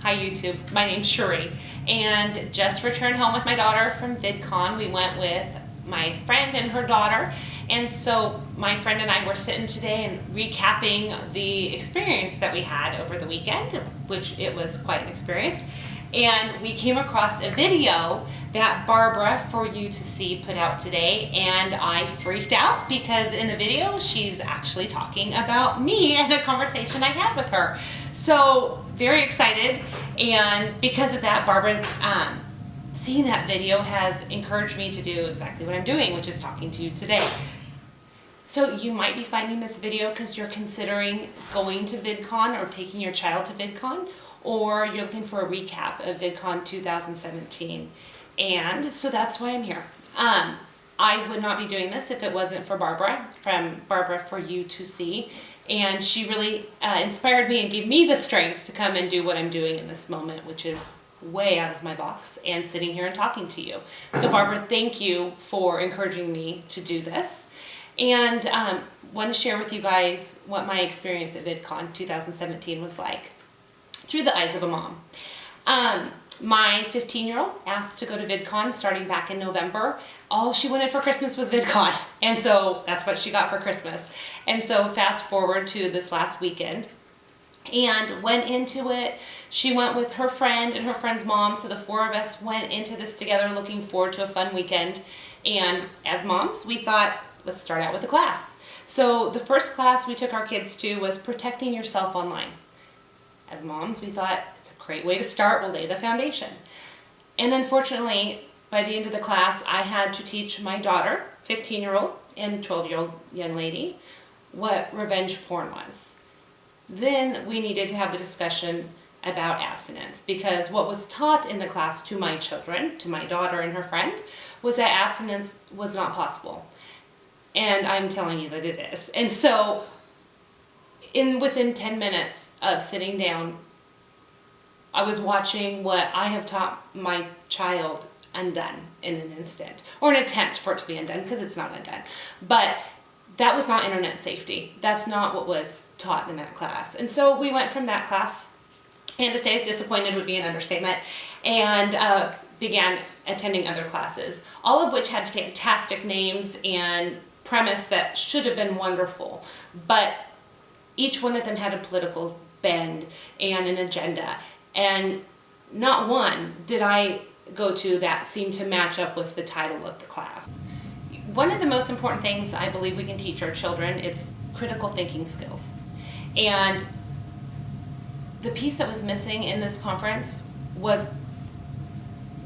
Hi YouTube, my name's Cherie, and just returned home with my daughter from Vidcon. We went with my friend and her daughter, and so my friend and I were sitting today and recapping the experience that we had over the weekend, which it was quite an experience. And we came across a video that Barbara4u2c put out today, and I freaked out because in the video she's actually talking about me and a conversation I had with her. So very excited, and because of that, Barbara's seeing that video has encouraged me to do exactly what I'm doing, which is talking to you today. So you might be finding this video because you're considering going to Vidcon or taking your child to Vidcon, or you're looking for a recap of Vidcon 2017. And so that's why I'm here. I would not be doing this if it wasn't for Barbara from Barbara4u2c, and she really inspired me and gave me the strength to come and do what I'm doing in this moment, which is way out of my box and sitting here and talking to you. So Barbara, thank you for encouraging me to do this, and want to share with you guys what my experience at Vidcon 2017 was like through the eyes of a mom. My 15-year-old asked to go to Vidcon starting back in November. All she wanted for Christmas was Vidcon, and so that's what she got for Christmas. And so fast forward to this last weekend, and went into it. She went with her friend and her friend's mom, so the four of us went into this together looking forward to a fun weekend. And as moms, we thought, let's start out with a class. So the first class we took our kids to was Protecting Yourself Online. As moms, we thought it's a great way to start, we'll lay the foundation. And unfortunately, by the end of the class, I had to teach my daughter, 15-year-old and 12-year-old young lady, what revenge porn was. Then we needed to have the discussion about abstinence, because what was taught in the class to my children, to my daughter and her friend, was that abstinence was not possible. And I'm telling you that it is. And so within 10 minutes of sitting down, I was watching what I have taught my child undone in an instant, or an attempt for it to be undone, because it's not undone. But that was not internet safety. That's not what was taught in that class. And so we went from that class, and to say I was disappointed would be an understatement, and began attending other classes, all of which had fantastic names and premise that should have been wonderful, but each one of them had a political bend and an agenda, and not one did I go to that seemed to match up with the title of the class. One of the most important things I believe we can teach our children is critical thinking skills. And the piece that was missing in this conference was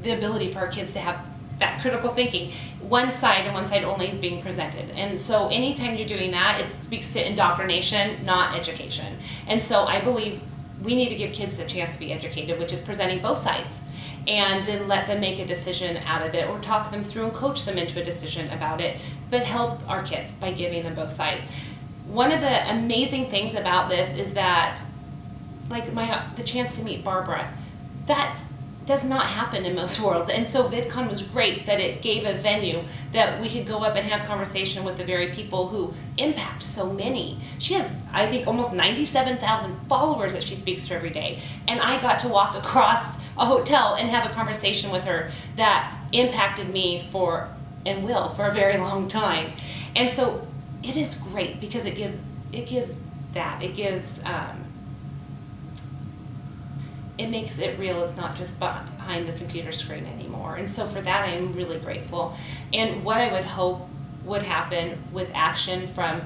the ability for our kids to have that critical thinking. One side and one side only is being presented. And so anytime you're doing that, it speaks to indoctrination, not education. And so I believe we need to give kids a chance to be educated, which is presenting both sides, and then let them make a decision out of it, or talk them through and coach them into a decision about it, but help our kids by giving them both sides. One of the amazing things about this is that, like the chance to meet Barbara, that does not happen in most worlds. And so Vidcon was great that it gave a venue that we could go up and have conversation with the very people who impact so many. She has, I think, almost 97,000 followers that she speaks to every day. And I got to walk across a hotel and have a conversation with her that impacted me for a very long time. And so it is great because it gives it makes it real. It's not just behind the computer screen anymore. And so for that, I'm really grateful. And what I would hope would happen with action from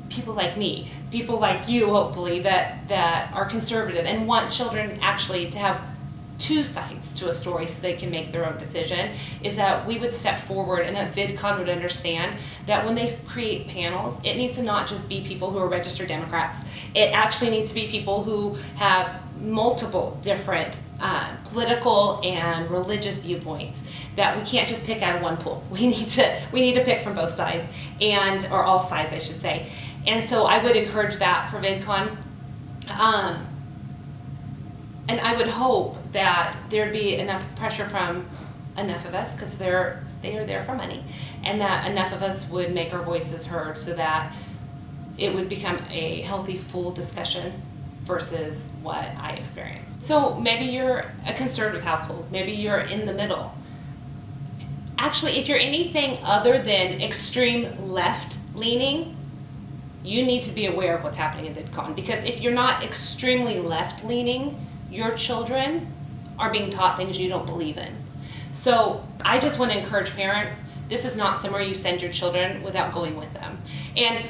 people like me, people like you, hopefully, that are conservative and want children actually to have two sides to a story so they can make their own decision, is that we would step forward, and that Vidcon would understand that when they create panels, it needs to not just be people who are registered Democrats. It actually needs to be people who have multiple different political and religious viewpoints, that we can't just pick out of one pool. We need to pick from both sides, or all sides, I should say. And so I would encourage that for Vidcon. And I would hope that there'd be enough pressure from enough of us, because they are there for money, and that enough of us would make our voices heard so that it would become a healthy, full discussion versus what I experienced. So maybe you're a conservative household, maybe you're in the middle. Actually, if you're anything other than extreme left leaning, you need to be aware of what's happening in Vidcon, because if you're not extremely left leaning, your children are being taught things you don't believe in. So I just want to encourage parents, this is not somewhere you send your children without going with them. And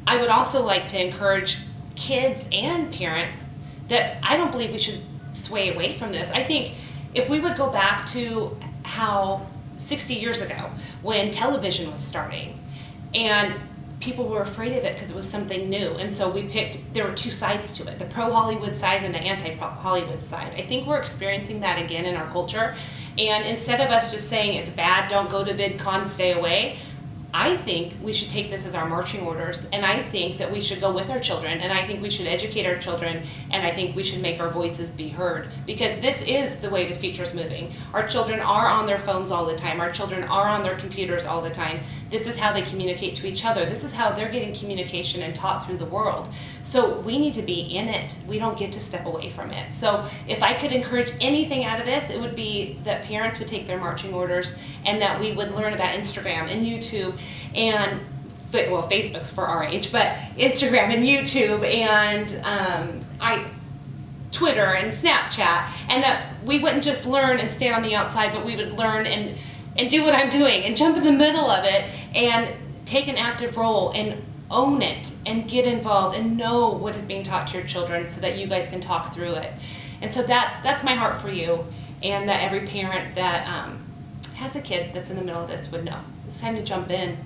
I would also like to encourage kids and parents that I don't believe we should sway away from this. I think if we would go back to how 60 years ago when television was starting and people were afraid of it because it was something new, and so we picked, there were two sides to it, the pro-Hollywood side and the anti-Hollywood side. I think we're experiencing that again in our culture, and instead of us just saying it's bad, don't go to Vidcon, stay away, I think we should take this as our marching orders, and I think that we should go with our children, and I think we should educate our children, and I think we should make our voices be heard, because this is the way the future is moving. Our children are on their phones all the time. Our children are on their computers all the time. This is how they communicate to each other. This is how they're getting communication and taught through the world. So we need to be in it. We don't get to step away from it. So if I could encourage anything out of this, it would be that parents would take their marching orders, and that we would learn about Instagram and YouTube and, well, Facebook's for our age, but Instagram and YouTube and Twitter and Snapchat, and that we wouldn't just learn and stand on the outside, but we would learn and do what I'm doing and jump in the middle of it and take an active role and own it and get involved and know what is being taught to your children so that you guys can talk through it. And so that's my heart for you, and that every parent that has a kid that's in the middle of this would know. It's time to jump in.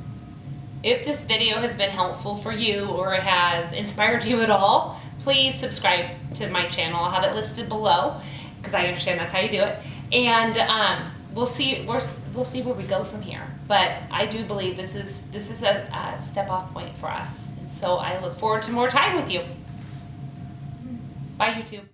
If this video has been helpful for you or has inspired you at all, please subscribe to my channel. I'll have it listed below because I understand that's how you do it. And we'll see where we go from here. But I do believe this is a step off point for us. And so I look forward to more time with you. Bye, YouTube.